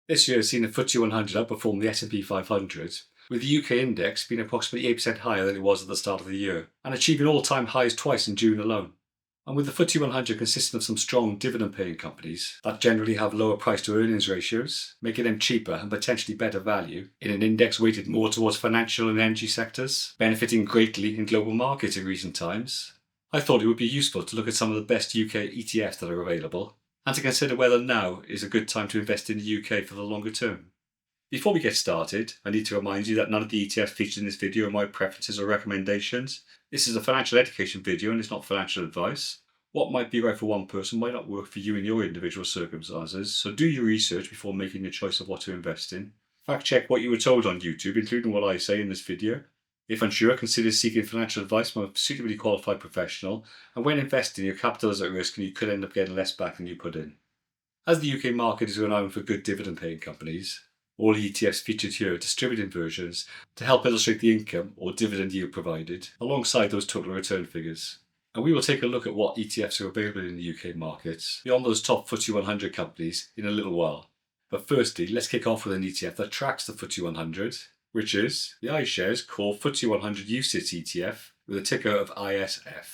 This year has seen the FTSE 100 outperform the S&P 500, with the UK index being approximately 8% higher than it was at the start of the year, and achieving all-time highs twice in June alone. And with the FTSE 100 consisting of some strong dividend-paying companies that generally have lower price-to-earnings ratios, making them cheaper and potentially better value, in an index weighted more towards financial and energy sectors, benefiting greatly in global markets in recent times, I thought it would be useful to look at some of the best UK ETFs that are available, and to consider whether now is a good time to invest in the UK for the longer term. Before we get started, I need to remind you that none of the ETFs featured in this video are my preferences or recommendations. This is a financial education video and it's not financial advice. What might be right for one person might not work for you in your individual circumstances, so do your research before making your choice of what to invest in. Fact check what you were told on YouTube, including what I say in this video. If unsure, consider seeking financial advice from a suitably qualified professional, and when investing, your capital is at risk and you could end up getting less back than you put in. As the UK market is renowned for good dividend-paying companies, all ETFs featured here are distributed versions to help illustrate the income or dividend yield provided, alongside those total return figures. And we will take a look at what ETFs are available in the UK markets, beyond those top FTSE 100 companies, in a little while. But firstly, let's kick off with an ETF that tracks the FTSE 100, which is the iShares Core FTSE 100 UCITS ETF with a ticker of ISF.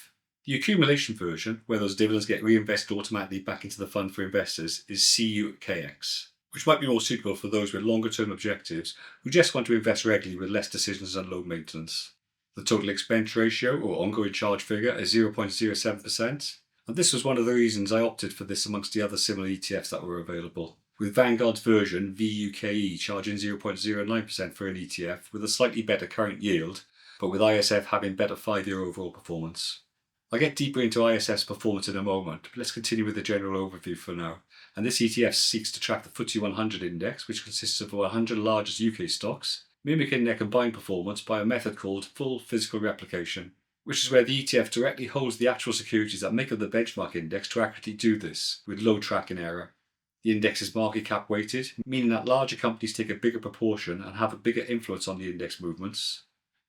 The accumulation version, where those dividends get reinvested automatically back into the fund for investors, is CUKX, which might be more suitable for those with longer term objectives who just want to invest regularly with less decisions and low maintenance. The total expense ratio or ongoing charge figure is 0.07%, and this was one of the reasons I opted for this amongst the other similar ETFs that were available, with Vanguard's version VUKE charging 0.09% for an ETF with a slightly better current yield, but with ISF having better 5-year overall performance. I'll get deeper into ISF's performance in a moment, but let's continue with the general overview for now. And this ETF seeks to track the FTSE 100 index, which consists of 100 largest UK stocks, mimicking their combined performance by a method called full physical replication, which is where the ETF directly holds the actual securities that make up the benchmark index to accurately do this, with low tracking error. The index is market cap weighted, meaning that larger companies take a bigger proportion and have a bigger influence on the index movements.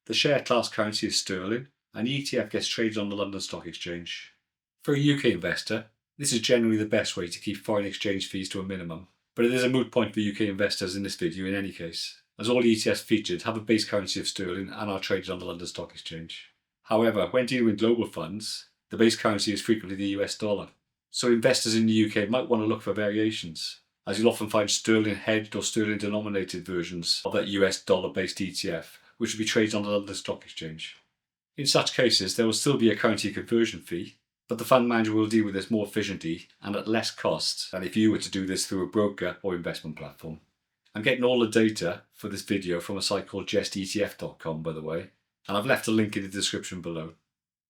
The share class currency is sterling, and the ETF gets traded on the London Stock Exchange. For a UK investor, this is generally the best way to keep foreign exchange fees to a minimum, but it is a moot point for UK investors in this video in any case, as all ETFs featured have a base currency of sterling and are traded on the London Stock Exchange. However, when dealing with global funds, the base currency is frequently the US dollar, so investors in the UK might want to look for variations, as you'll often find sterling hedged or sterling denominated versions of that US dollar based ETF, which will be traded on the London Stock Exchange. In such cases, there will still be a currency conversion fee, but the fund manager will deal with this more efficiently and at less cost than if you were to do this through a broker or investment platform. I'm getting all the data for this video from a site called justetf.com, by the way, and I've left a link in the description below.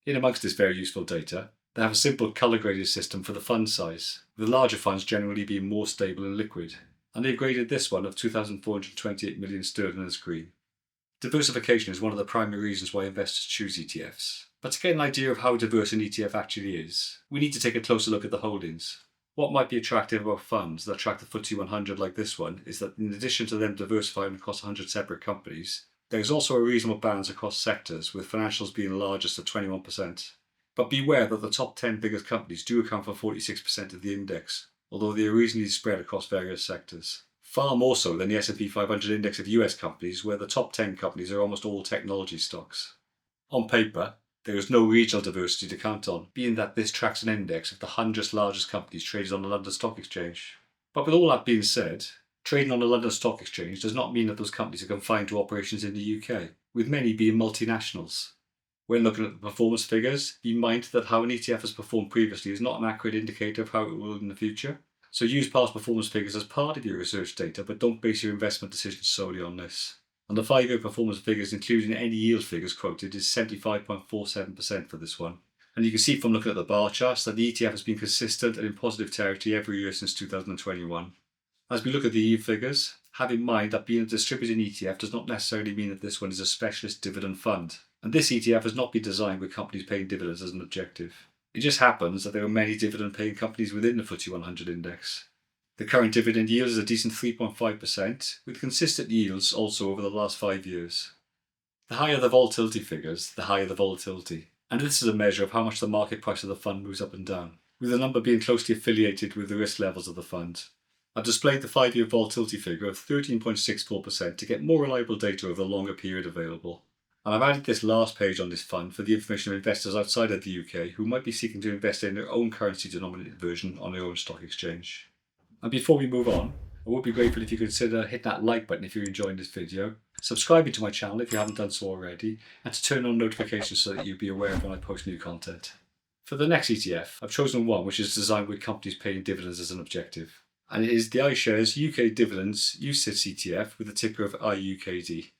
In amongst this very useful data, they have a simple colour graded system for the fund size, with the larger funds generally being more stable and liquid, and they've graded this one of 2,428 million sterling as green. Diversification is one of the primary reasons why investors choose ETFs. But to get an idea of how diverse an ETF actually is, we need to take a closer look at the holdings. What might be attractive about funds that track the FTSE 100 like this one is that in addition to them diversifying across 100 separate companies, there is also a reasonable balance across sectors, with financials being the largest at 21%. But beware that the top 10 biggest companies do account for 46% of the index, although they are reasonably spread across various sectors. Far more so than the S&P 500 index of US companies, where the top 10 companies are almost all technology stocks. On paper, there is no regional diversity to count on, being that this tracks an index of the 100 largest companies traded on the London Stock Exchange. But with all that being said, trading on the London Stock Exchange does not mean that those companies are confined to operations in the UK, with many being multinationals. When looking at the performance figures, be mindful that how an ETF has performed previously is not an accurate indicator of how it will in the future. So use past performance figures as part of your research data, but don't base your investment decisions solely on this. And the 5-year performance figures, including any yield figures quoted, is 75.47% for this one. And you can see from looking at the bar charts that the ETF has been consistent and in positive territory every year since 2021. As we look at the yield figures, have in mind that being a distributed ETF does not necessarily mean that this one is a specialist dividend fund. And this ETF has not been designed with companies paying dividends as an objective. It just happens that there are many dividend-paying companies within the FTSE 100 index. The current dividend yield is a decent 3.5%, with consistent yields also over the last 5 years. The higher the volatility figures, the higher the volatility, and this is a measure of how much the market price of the fund moves up and down, with the number being closely affiliated with the risk levels of the fund. I've displayed the 5-year volatility figure of 13.64% to get more reliable data over the longer period available. And I've added this last page on this fund for the information of investors outside of the UK who might be seeking to invest in their own currency denominated version on their own stock exchange. And before we move on, I would be grateful if you consider hitting that like button if you're enjoying this video, subscribing to my channel if you haven't done so already, and to turn on notifications so that you'll be aware of when I post new content. For the next ETF, I've chosen one which is designed with companies paying dividends as an objective. And it is the iShares UK Dividend UCITS ETF with the ticker of IUKD.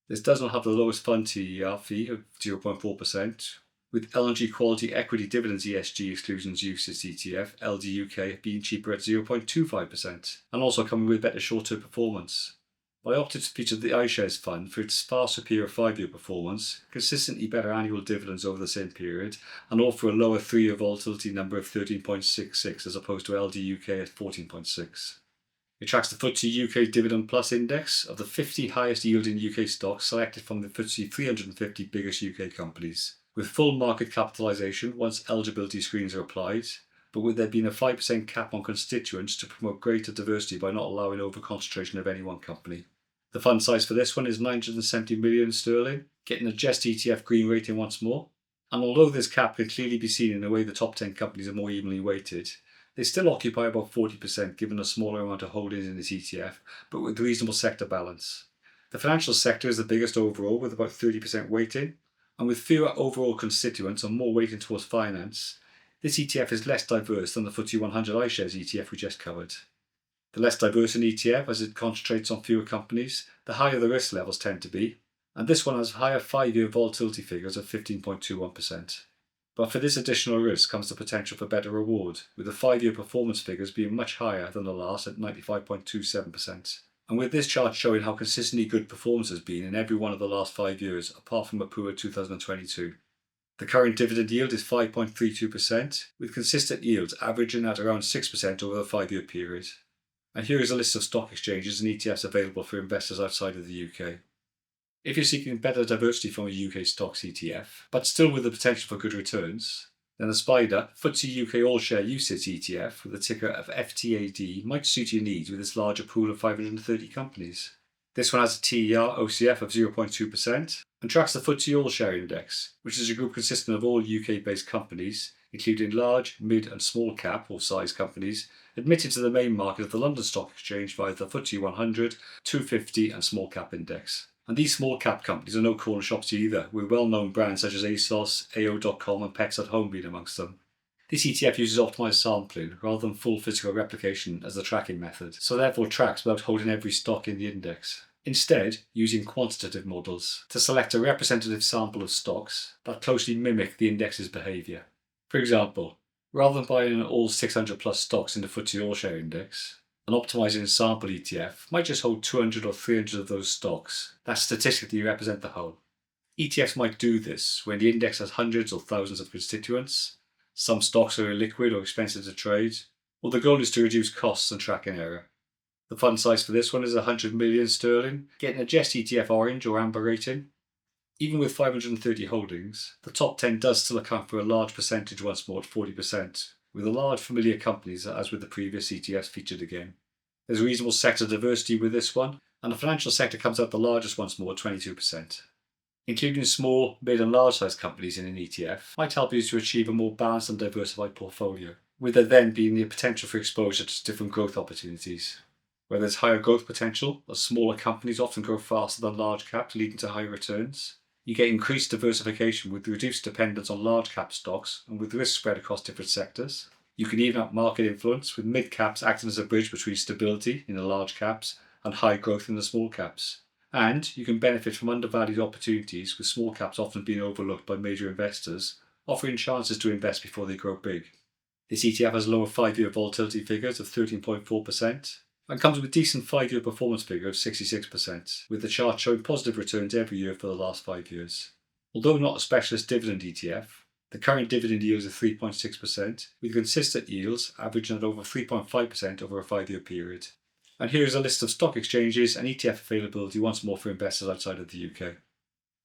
This does not have the lowest fund TER fee of 0.4%, with LNG Quality Equity Dividends ESG Exclusions UCITS ETF LDUK being cheaper at 0.25%, and also coming with better short-term performance. I opted to feature the iShares fund for its far superior 5-year performance, consistently better annual dividends over the same period, and offer a lower 3-year volatility number of 13.66 as opposed to LDUK at 14.6. It tracks the FTSE UK Dividend Plus Index of the 50 highest yielding UK stocks selected from the FTSE 350 biggest UK companies, with full market capitalisation once eligibility screens are applied, but with there being a 5% cap on constituents to promote greater diversity by not allowing over-concentration of any one company. The fund size for this one is 970 million sterling, getting a Just ETF green rating once more. And although this cap can clearly be seen in the way the top 10 companies are more evenly weighted, they still occupy about 40% given a smaller amount of holdings in this ETF, but with reasonable sector balance. The financial sector is the biggest overall with about 30% weighting, and with fewer overall constituents and more weighting towards finance, this ETF is less diverse than the FTSE 100 iShares ETF we just covered. The less diverse an ETF, as it concentrates on fewer companies, the higher the risk levels tend to be, and this one has higher 5-year volatility figures of 15.21%. But for this additional risk comes the potential for better reward, with the 5-year performance figures being much higher than the last at 95.27%. And with this chart showing how consistently good performance has been in every one of the last 5 years, apart from a poor 2022. The current dividend yield is 5.32%, with consistent yields averaging at around 6% over the 5-year period. And here is a list of stock exchanges and ETFs available for investors outside of the UK. If you're seeking better diversity from a UK stocks ETF, but still with the potential for good returns, then the SPDR FTSE UK All Share UCITS ETF with the ticker of FTAD might suit your needs with its larger pool of 530 companies. This one has a TER OCF of 0.2% and tracks the FTSE All Share Index, which is a group consisting of all UK-based companies, including large, mid and small cap or size companies, admitted to the main market of the London Stock Exchange via the FTSE 100, 250 and small cap index. And these small cap companies are no corner shops either, with well-known brands such as ASOS, AO.com and Pets at Home being amongst them. This ETF uses optimized sampling rather than full physical replication as the tracking method, so therefore tracks without holding every stock in the index. Instead, using quantitative models to select a representative sample of stocks that closely mimic the index's behaviour. For example, rather than buying all 600 plus stocks in the FTSE All Share Index, an optimizing sample ETF might just hold 200 or 300 of those stocks that statistically represent the whole. ETFs might do this when the index has hundreds or thousands of constituents, some stocks are illiquid or expensive to trade, or the goal is to reduce costs and tracking error. The fund size for this one is 100 million sterling, getting a Just ETF orange or amber rating. Even with 530 holdings, the top 10 does still account for a large percentage once more at 40%, with the large familiar companies as with the previous ETFs featured again. There's reasonable sector diversity with this one, and the financial sector comes out the largest once more at 22%. Including small, mid and large sized companies in an ETF might help you to achieve a more balanced and diversified portfolio, with there then being the potential for exposure to different growth opportunities. Where there's higher growth potential, as smaller companies often grow faster than large caps, leading to higher returns. You get increased diversification with reduced dependence on large cap stocks and with risk spread across different sectors. You can even out market influence, with mid caps acting as a bridge between stability in the large caps and high growth in the small caps. And you can benefit from undervalued opportunities, with small caps often being overlooked by major investors, offering chances to invest before they grow big. This ETF has lower 5-year volatility figures of 13.4%. And comes with decent 5-year performance figure of 66%, with the chart showing positive returns every year for the last 5 years. Although not a specialist dividend ETF, the current dividend yield is 3.6%, with consistent yields averaging at over 3.5% over a 5-year period. And here is a list of stock exchanges and ETF availability once more for investors outside of the UK.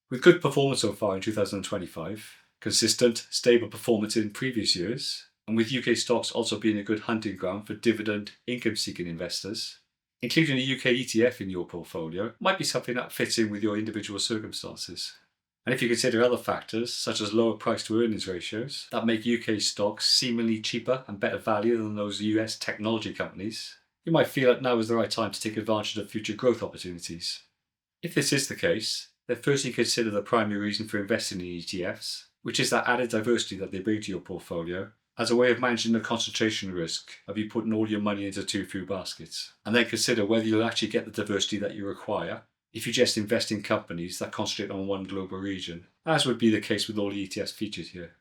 With good performance so far in 2025, consistent, stable performance in previous years, And with UK stocks also being a good hunting ground for dividend income-seeking investors, including a UK ETF in your portfolio might be something that fits in with your individual circumstances. And if you consider other factors, such as lower price to earnings ratios, that make UK stocks seemingly cheaper and better value than those US technology companies, you might feel that now is the right time to take advantage of future growth opportunities. If this is the case, then firstly consider the primary reason for investing in ETFs, which is that added diversity that they bring to your portfolio, as a way of managing the concentration risk of you putting all your money into too few baskets. And then consider whether you'll actually get the diversity that you require if you just invest in companies that concentrate on one global region, as would be the case with all the ETFs featured here.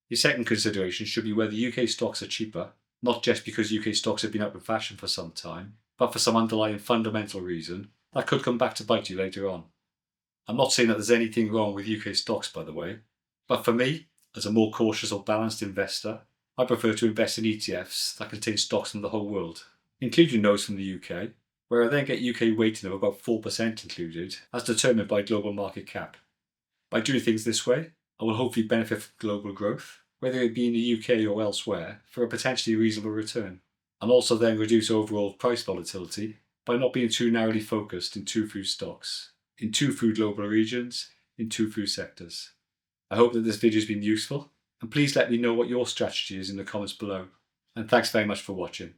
Your second consideration should be whether UK stocks are cheaper, not just because UK stocks have been out of fashion for some time, but for some underlying fundamental reason that could come back to bite you later on. I'm not saying that there's anything wrong with UK stocks, by the way, but for me, as a more cautious or balanced investor, I prefer to invest in ETFs that contain stocks from the whole world, including those from the UK, where I then get UK weighting of about 4% included, as determined by global market cap. By doing things this way, I will hopefully benefit from global growth, whether it be in the UK or elsewhere, for a potentially reasonable return, and also then reduce overall price volatility by not being too narrowly focused in too few stocks, in too few global regions, in too few sectors. I hope that this video has been useful, and please let me know what your strategy is in the comments below. And thanks very much for watching.